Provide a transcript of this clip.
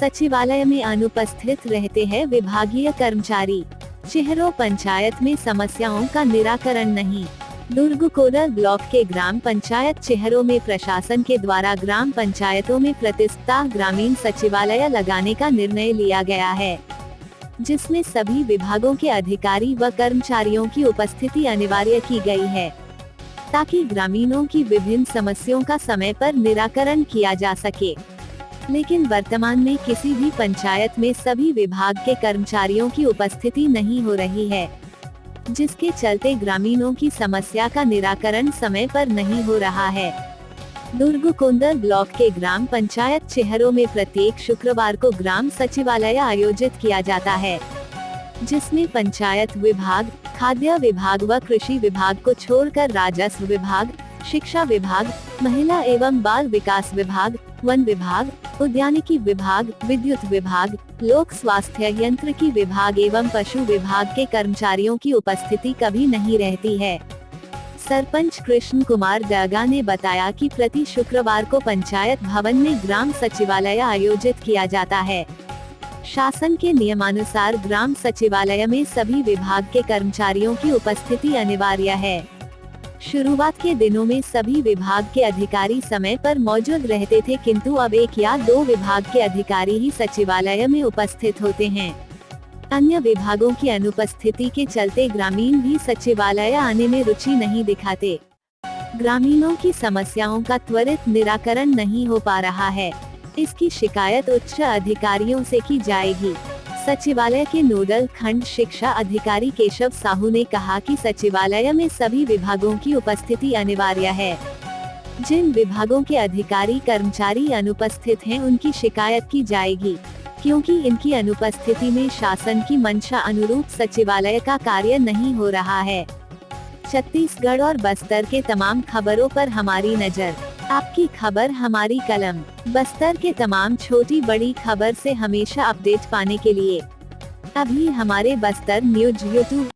सचिवालय में अनुपस्थित रहते हैं विभागीय कर्मचारी। चेहरों पंचायत में समस्याओं का निराकरण नहीं। दुर्ग कोडर ब्लॉक के ग्राम पंचायत चेहरों में प्रशासन के द्वारा ग्राम पंचायतों में प्रतिस्पर्धा ग्रामीण सचिवालय लगाने का निर्णय लिया गया है, जिसमें सभी विभागों के अधिकारी व कर्मचारियों की उपस्थिति अनिवार्य की गई है, ताकि ग्रामीणों की विभिन्न समस्याओं का समय पर निराकरण किया जा सके। लेकिन वर्तमान में किसी भी पंचायत में सभी विभाग के कर्मचारियों की उपस्थिति नहीं हो रही है, जिसके चलते ग्रामीणों की समस्या का निराकरण समय पर नहीं हो रहा है। दुर्ग कोंदर ब्लॉक के ग्राम पंचायत चेहरों में प्रत्येक शुक्रवार को ग्राम सचिवालय आयोजित किया जाता है, जिसमें पंचायत विभाग, खाद्य विभाग व कृषि विभाग को छोड़कर राजस्व विभाग, शिक्षा विभाग, महिला एवं बाल विकास विभाग, वन विभाग, उद्यानिकी विभाग, विद्युत विभाग, लोक स्वास्थ्य यंत्रिकी विभाग एवं पशु विभाग के कर्मचारियों की उपस्थिति कभी नहीं रहती है। सरपंच कृष्ण कुमार दगा ने बताया कि प्रति शुक्रवार को पंचायत भवन में ग्राम सचिवालय आयोजित किया जाता है। शासन के नियमानुसार ग्राम सचिवालय में सभी विभाग के कर्मचारियों की उपस्थिति अनिवार्य है। शुरुआत के दिनों में सभी विभाग के अधिकारी समय पर मौजूद रहते थे, किंतु अब 1 या 2 विभाग के अधिकारी ही सचिवालय में उपस्थित होते हैं। अन्य विभागों की अनुपस्थिति के चलते ग्रामीण भी सचिवालय आने में रुचि नहीं दिखाते। ग्रामीणों की समस्याओं का त्वरित निराकरण नहीं हो पा रहा है। इसकी शिकायत उच्च अधिकारियों से की जाएगी। सचिवालय के नोडल खंड शिक्षा अधिकारी केशव साहू ने कहा कि सचिवालय में सभी विभागों की उपस्थिति अनिवार्य है। जिन विभागों के अधिकारी कर्मचारी अनुपस्थित हैं, उनकी शिकायत की जाएगी, क्योंकि इनकी अनुपस्थिति में शासन की मंशा अनुरूप सचिवालय का कार्य नहीं हो रहा है। छत्तीसगढ़ और बस्तर के तमाम खबरों पर हमारी नजर। आपकी खबर हमारी कलम। बस्तर के तमाम छोटी बड़ी खबर से हमेशा अपडेट पाने के लिए अभी हमारे बस्तर न्यूज यूट्यूब